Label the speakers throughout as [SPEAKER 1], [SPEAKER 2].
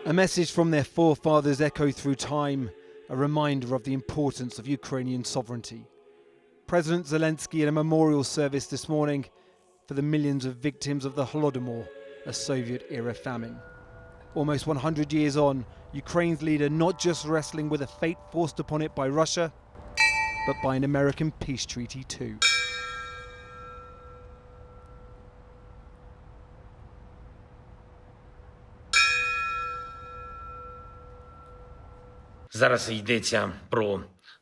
[SPEAKER 1] A message from their forefathers echoed through time, a reminder of the importance of Ukrainian sovereignty. President Zelensky in a memorial service this morning for the millions of victims of the Holodomor, a Soviet-era famine. Almost 100 years on, Ukraine's leader not just wrestling with a fate forced upon it by Russia, but by an American peace treaty too.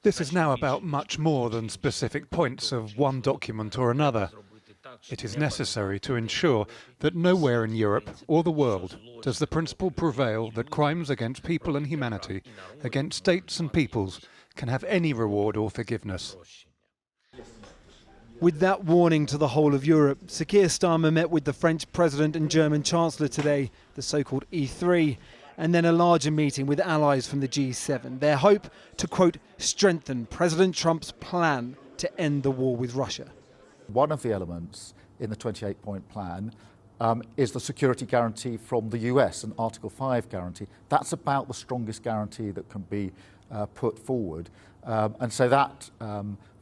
[SPEAKER 2] This is now about much more than specific points of one document or another. It is necessary to ensure that nowhere in Europe or the world does the principle prevail that crimes against people and humanity, against states and peoples, can have any reward or forgiveness.
[SPEAKER 1] With that warning to the whole of Europe, Keir Starmer met with the French President and German Chancellor today, the so-called E3, and then a larger meeting with allies from the G7. Their hope to, quote, strengthen President Trump's plan to end the war with Russia.
[SPEAKER 3] One of the elements in the 28-point plan is the security guarantee from the US, an Article 5 guarantee. That's about the strongest guarantee that can be put forward. And so that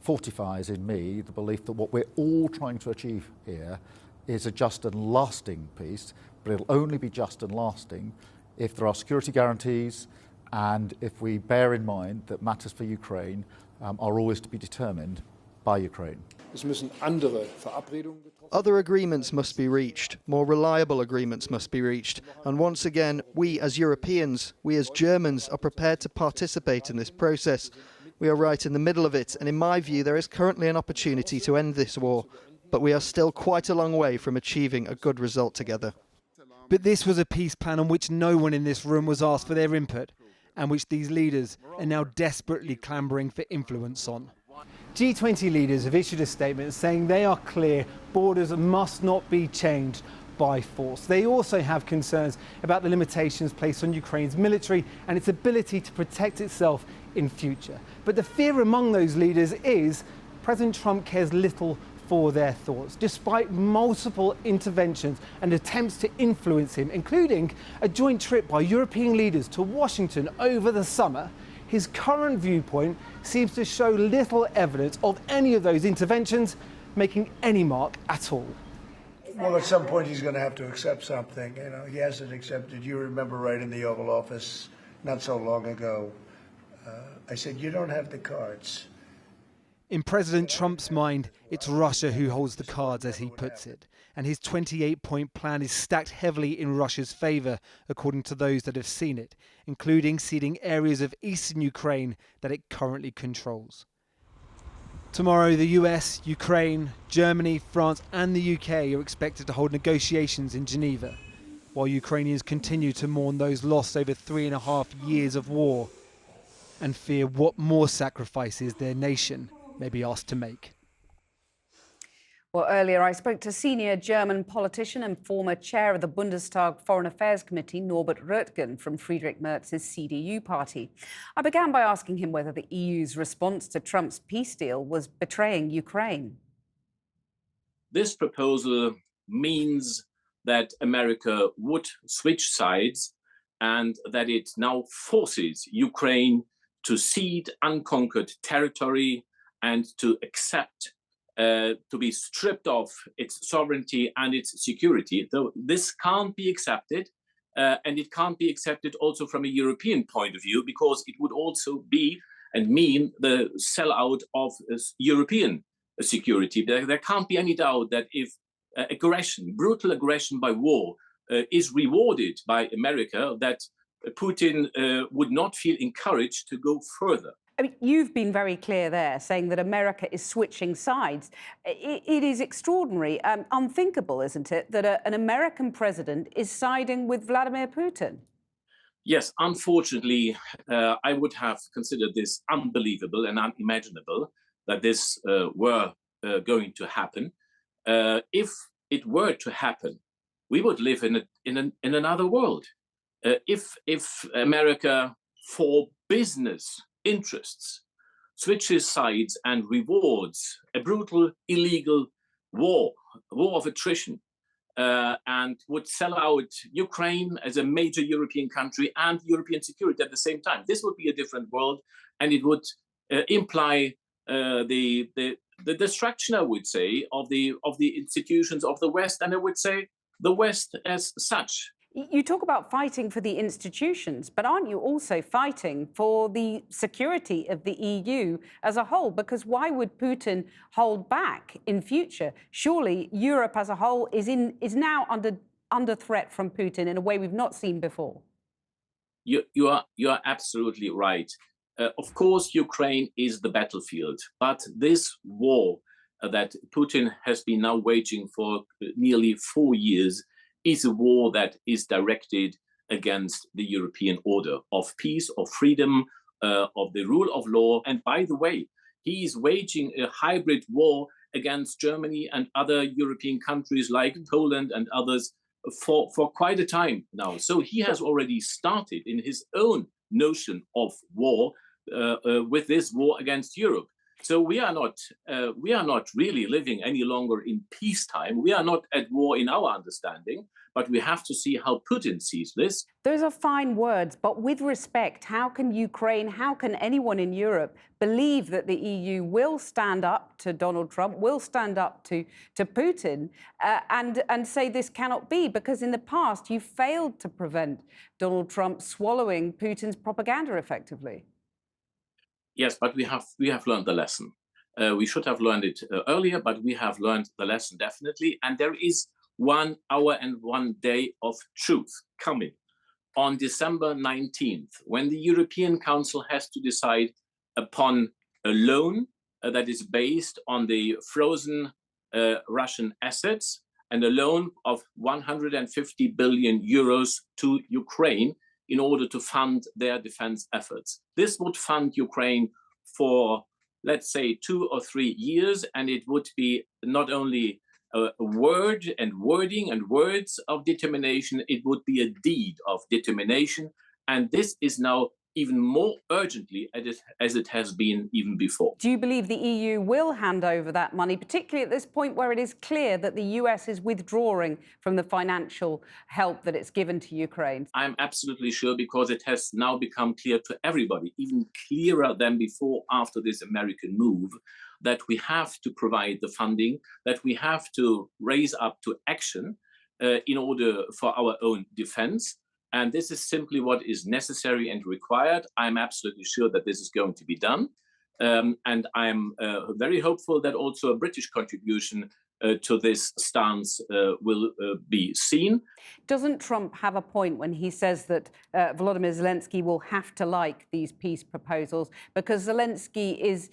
[SPEAKER 3] fortifies in me the belief that what we're all trying to achieve here is a just and lasting peace, but it'll only be just and lasting if there are security guarantees and if we bear in mind that matters for Ukraine are always to be determined by Ukraine.
[SPEAKER 4] Other agreements must be reached, more reliable agreements must be reached, and once again, we as Europeans, we as Germans are prepared to participate in this process. We are right in the middle of it, and in my view, there is currently an opportunity to end this war, but we are still quite a long way from achieving a good result together.
[SPEAKER 1] But this was a peace plan on which no one in this room was asked for their input, and which these leaders are now desperately clambering for influence on. G20 leaders have issued a statement saying they are clear borders must not be changed by force. They also have concerns about the limitations placed on Ukraine's military and its ability to protect itself in future. But the fear among those leaders is President Trump cares little for their thoughts, despite multiple interventions and attempts to influence him, including a joint trip by European leaders to Washington over the summer. His current viewpoint seems to show little evidence of any of those interventions making any mark at all.
[SPEAKER 5] Well, at some point he's going to have to accept something. You know, he hasn't accepted. You remember right in the Oval Office not so long ago, I said, you don't have the cards.
[SPEAKER 1] In President Trump's mind, it's Russia who holds the cards, as he puts it, and his 28-point plan is stacked heavily in Russia's favour, according to those that have seen it, including ceding areas of eastern Ukraine that it currently controls. Tomorrow, the US, Ukraine, Germany, France and the UK are expected to hold negotiations in Geneva, while Ukrainians continue to mourn those lost over 3.5 years of war and fear what more sacrifices their nation may be asked to make.
[SPEAKER 6] Well, earlier I spoke to senior German politician and former chair of the Bundestag Foreign Affairs Committee, Norbert Röttgen, from Friedrich Merz's CDU party. I began by asking him whether the EU's response to Trump's peace deal was betraying Ukraine.
[SPEAKER 7] This proposal means that America would switch sides and that it now forces Ukraine to cede unconquered territory and to accept to be stripped of its sovereignty and its security. Though this can't be accepted, and it can't be accepted also from a European point of view, because it would also be and mean the sellout of European security. There can't be any doubt that if aggression, brutal aggression by war, is rewarded by America, that Putin would not feel encouraged to go further.
[SPEAKER 6] I mean, you've been very clear there, saying that America is switching sides. It is extraordinary, unthinkable, isn't it, that an American president is siding with Vladimir Putin?
[SPEAKER 7] Yes, unfortunately, I would have considered this unbelievable and unimaginable that this were going to happen. If it were to happen, we would live in another world. If America, for business interests, switches sides and rewards a brutal, illegal war of attrition, and would sell out Ukraine as a major European country and European security at the same time. This would be a different world, and it would imply the destruction, I would say, of the institutions of the West, and I would say the West as such.
[SPEAKER 6] You talk about fighting for the institutions, but aren't you also fighting for the security of the EU as a whole? Because why would Putin hold back in future? Surely Europe as a whole is now under threat from Putin in a way we've not seen before.
[SPEAKER 7] You are absolutely right. Of course, Ukraine is the battlefield, but this war that Putin has been now waging for nearly 4 years is a war that is directed against the European order of peace, of freedom, of the rule of law. And by the way, he is waging a hybrid war against Germany and other European countries like Poland and others for quite a time now. So he has already started in his own notion of war with this war against Europe. So we are not really living any longer in peacetime. We are not at war in our understanding, but we have to see how Putin sees this.
[SPEAKER 6] Those are fine words, but with respect, how can Ukraine, how can anyone in Europe believe that the EU will stand up to Donald Trump, will stand up to Putin, and say this cannot be? Because in the past, you failed to prevent Donald Trump swallowing Putin's propaganda effectively.
[SPEAKER 7] Yes, but we have learned the lesson. We should have learned it earlier, but we have learned the lesson definitely. And there is 1 hour and 1 day of truth coming on December 19th, when the European Council has to decide upon a loan that is based on the frozen Russian assets, and a loan of 150 billion euros to Ukraine in order to fund their defense efforts. This would fund Ukraine for, let's say, 2 or 3 years, and it would be not only a word and wording and words of determination, it would be a deed of determination. And this is now even more urgently as it has been even before.
[SPEAKER 6] Do you believe the EU will hand over that money, particularly at this point where it is clear that the US is withdrawing from the financial help that it's given to Ukraine?
[SPEAKER 7] I'm absolutely sure, because it has now become clear to everybody, even clearer than before after this American move, that we have to provide the funding, that we have to raise up to action in order for our own defense. And this is simply what is necessary and required. I'm absolutely sure that this is going to be done. And I'm very hopeful that also a British contribution to this stance will be seen.
[SPEAKER 6] Doesn't Trump have a point when he says that Volodymyr Zelensky will have to like these peace proposals, because Zelensky is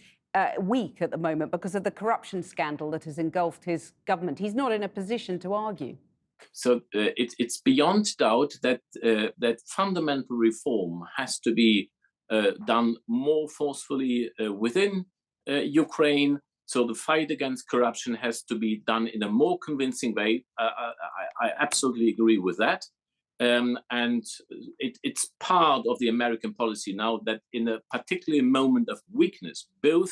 [SPEAKER 6] weak at the moment because of the corruption scandal that has engulfed his government? He's not in a position to argue.
[SPEAKER 7] So it's beyond doubt that fundamental reform has to be done more forcefully within Ukraine. So the fight against corruption has to be done in a more convincing way. I absolutely agree with that. And it's part of the American policy now that in a particular moment of weakness, both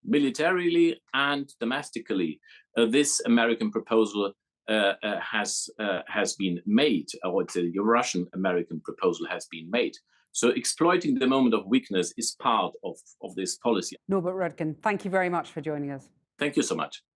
[SPEAKER 7] militarily and domestically, this American proposal has been made, or the Russian-American proposal has been made. So exploiting the moment of weakness is part of this policy.
[SPEAKER 6] Norbert Röttgen, thank you very much for joining us.
[SPEAKER 7] Thank you so much.